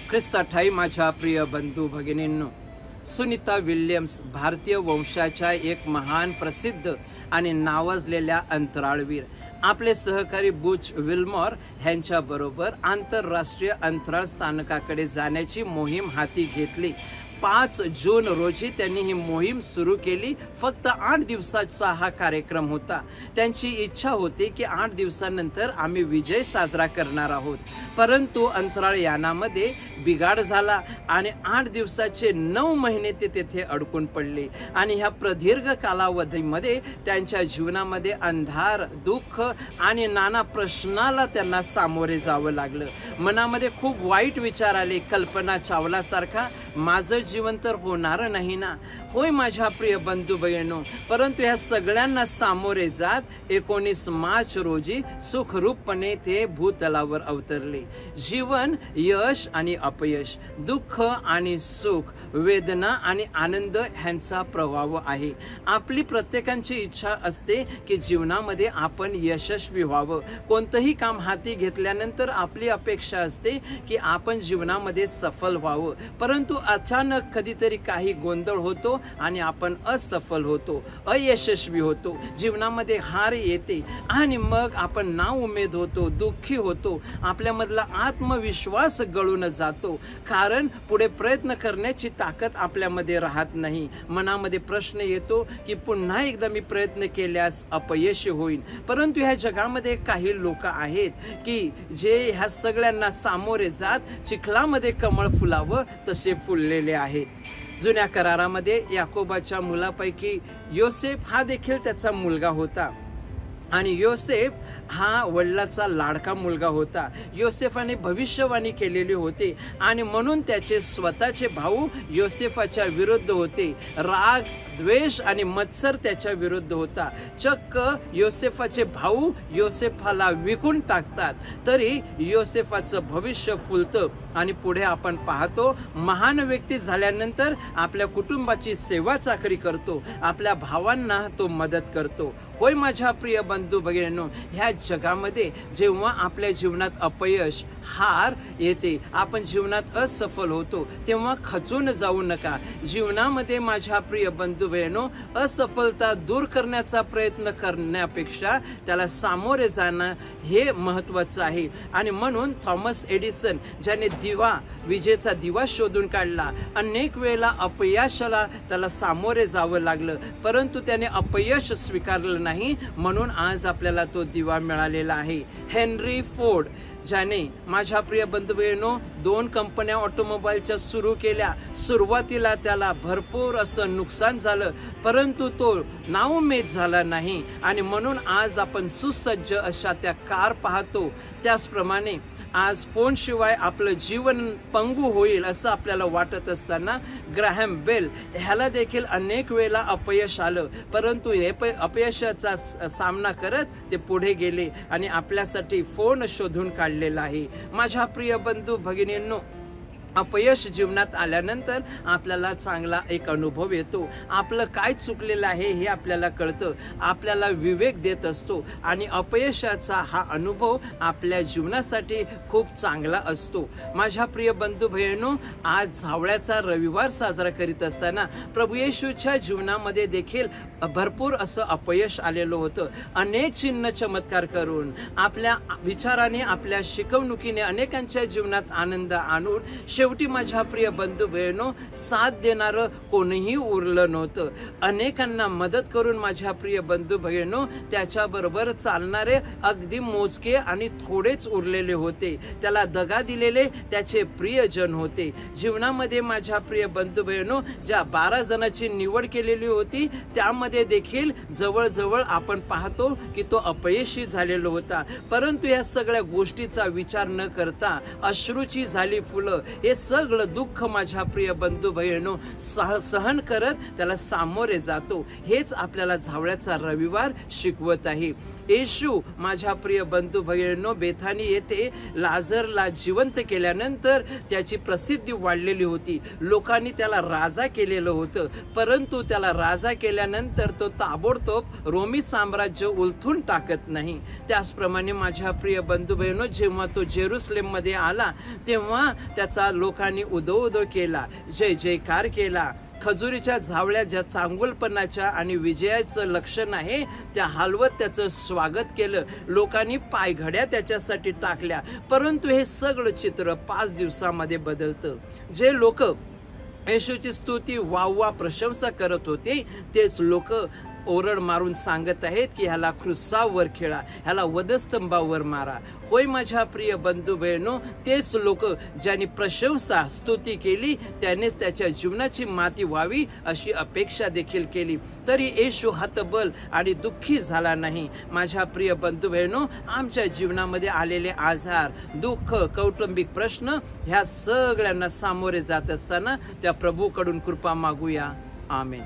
ख्रिस्ता ठाई माझ्या प्रिय बंधू भगिनींनो, सुनीता विल्यम्स भारतीय वंशाच्या एक महान प्रसिद्ध आणि नावाजलेल्या अंतराळवीर आपले सहकारी बुच विल्मॉर यांच्याबरोबर आंतरराष्ट्रीय अंतराळ स्थानकाकडे जाण्याची मोहीम हाती घेतली। 5 जून रोजी त्यांनी ही मोहीम सुरू केली। फक्त 8 दिवसाचा हा कार्यक्रम होता। त्यांची इच्छा होती की 8 दिवसानंतर आम्ही विजय साजरा करणार आहोत, परंतु अंतराळ यानामध्ये बिघाड झाला आणि 8 दिवसाचे 9 महिने ते तेथे अडकून पडले आणि ह्या प्रदीर्घ कालावधीमध्ये त्यांच्या जीवनामध्ये अंधार, दुःख आणि नाना प्रश्नाला त्यांना सामोरे जावं लागलं। मनामध्ये खूप वाईट विचार आले। कल्पना चावला सारखा माझं जीवन तर होणार नाही ना। होय माझ्या प्रिय बंधू बहिणो, परंतु ह्या सगळ्यांना सामोरे जात 19 मार्च रोजी सुखरूपपणे ते भूतलावर अवतरले। जीवन यश आणि अपयश, दुःख आणि सुख, वेदना आणि आनंद ह्यांचा प्रवाह आहे। आपली प्रत्येकाची इच्छा असते की जीवनामध्ये आपण यशस्वी व्हावं। कोणतंही काम हाती घेतल्यानंतर आपली अपेक्षा असते की आपण जीवनामध्ये सफल व्हावं, परंतु अचानक कधीतरी काही गोंधळ होतो आणि आपण असफल होतो, अयशस्वी होतो, जीवनामध्ये हार येते आणि मग आपण नाउमेद होतो, दुःखी होतो, आपल्यामधला आत्मविश्वास गळून जातो, कारण पुढे प्रयत्न करण्याची ताकद आपल्यामध्ये राहत नाही। मनामध्ये प्रश्न येतो की पुन्हा एकदा मी प्रयत्न केल्यास अपयशी होईल। परंतु ह्या जगामध्ये काही लोक आहेत की जे ह्या सगळ्यांना सामोरे जात चिखलामध्ये कमळ फुलावं तसे फुललेले आहेत। जुन्या करारामध्ये याकोबाच्या मुलापैकी योसेफ हा देखील त्याचा मुलगा होता आणि योसेफ हा वडिलाचा लाडका मुलगा होता। योसेफाने भविष्यवाणी केलेली होती आणि म्हणून त्याचे स्वतःचे भाऊ योसेफाच्या विरुद्ध होते। राग, द्वेष आणि मत्सर त्याच्या विरुद्ध होता। चक्क योसेफाचे भाऊ योसेफाला विकून टाकतात, तरी योसेफाचं भविष्य फुलतं आणि पुढे आपण पाहतो महान व्यक्ती झाल्यानंतर आपल्या कुटुंबाची सेवा चाकरी करतो, आपल्या भावांना तो मदत करतो। होय माझ्या प्रिय बंधू भगिनींनो, ह्या जगामध्ये जेव्हा आपल्या जीवनात अपयश, हार येते, आपण जीवनात असफल होतो, तेव्हा खचून जाऊ नका। जीवनामध्ये माझ्या प्रिय बंधू भगिनींनो, असफलता दूर करण्याचा प्रयत्न करण्यापेक्षा त्याला सामोरे जाणं हे महत्त्वाचं आहे। आणि म्हणून थॉमस एडिसन ज्याने विजेचा दिवा शोधून काढला, अनेक वेळेला अपयशाला त्याला सामोरे जावं लागलं, परंतु त्याने अपयश स्वीकारलं नाही, म्हणून आज आपल्याला तो दिवा मिळालेला आहे। हेनरी फोर्ड ज्याने माझ्या प्रिय बंधू बहिणींनो 2 कंपन्या ऑटोमोबाईलच्या सुरू केल्या, सुरुवातीला त्याला भरपूर असं नुकसान झालं, परंतु तो नाउमेद झाला नाही आणि म्हणून आज आपण सुसज्ज अशा त्या कार पाहतो। त्याचप्रमाणे आज फोन शिवाय आपलं जीवन पंगू होईल असं आपल्याला वाटत असताना ग्राहम बेल ह्याला देखील अनेक वेळेला अपयश आलं, परंतु हे अपयशाचा सामना करत ते पुढे गेले आणि आपल्यासाठी फोन शोधून काढलेला आहे। माझ्या प्रिय बंधू भगिनींनो, अपयश जीवनात आल्यानंतर आपल्याला चांगला एक अनुभव येतो। आपलं काय चुकलेलं आहे हे आपल्याला कळतं, आपल्याला विवेक देत असतो आणि अपयशाचा हा अनुभव आपल्या जीवनासाठी खूप चांगला असतो। माझ्या प्रिय बंधू बहिणींनो, आज झावळ्याचा रविवार साजरा करीत असताना प्रभू येशूच्या जीवनामध्ये देखील भरपूर असं अपयश आलेलं होतं। अनेक चिन्ह चमत्कार करून आपल्या विचाराने, आपल्या शिकवणुकीने अनेकांच्या जीवनात आनंद आणून शेवटी माझ्या प्रिय बंधू बहिणींनो, साथ देणारं कोणीही उरलं नव्हतं। अनेकांना मदत करून माझ्या प्रिय बंधू बहिणींनो, त्याच्याबरोबर चालणारे अगदी मोजके आणि थोडेच उरलेले होते। त्याला दगा दिलेले त्याचे प्रियजन होते। जीवनामध्ये माझ्या प्रिय बंधू बहिणींनो, ज्या 12 जणांची निवड केलेली होती त्यामध्ये देखील जवळजवळ आपण पाहतो की तो अपयशी झालेला होता, परंतु या सगळ्या गोष्टीचा विचार न करता अश्रूची झाली फुलं हे सगळं दुःख माझ्या प्रिय बंधू बहिणींनो सहन करत त्याला सामोरे जातो. हेच आपल्याला झावळ्याचा रविवार शिकवत आहे. येशू माझ्या प्रिय बंधू भगिनींनो बेथानी येथे लाजरला जिवंत केल्यानंतर त्याची प्रसिद्धी वाढलेली होती. लोकांनी त्याला राजा केलेलं होतं, परंतु त्याला राजा केल्यानंतर तो ताबडतोब रोमी साम्राज्य उलथून टाकत नाही. त्याचप्रमाणे माझ्या प्रिय बंधू बहिणींनो जेव्हा तो जेरुसलेम मध्ये आला तेव्हा त्याचा लोकांनी उदो केला, जय जयकार केला. खजुरीच्या झावळ्या ज्या चांगुलपणाच्या आणि विजयाचं लक्षण आहे त्या हलवत त्याचं स्वागत केलं. लोकांनी पायघड्या त्याच्यासाठी टाकल्या. परंतु हे सगळं चित्र 5 दिवसामध्ये बदलतं. जे लोक येशूची स्तुती वाहवा प्रशंसा करत होते तेच लोक ओरड मारून सांगत आहेत की ह्याला क्रुसावर खेळा, ह्याला वधस्तंभावर मारा. होय माझ्या प्रिय बंधू बहिणो, तेच लोक ज्यांनी प्रशंसा स्तुती केली त्यानेच त्याच्या जीवनाची माती व्हावी अशी अपेक्षा देखील केली. तरी येशू हतबल आणि दुःखी झाला नाही. माझ्या प्रिय बंधू बहिणो, आमच्या जीवनामध्ये आलेले आजार, दुःख, कौटुंबिक प्रश्न ह्या सगळ्यांना सामोरे जात असताना त्या प्रभूकडून कृपा मागूया. आमेन.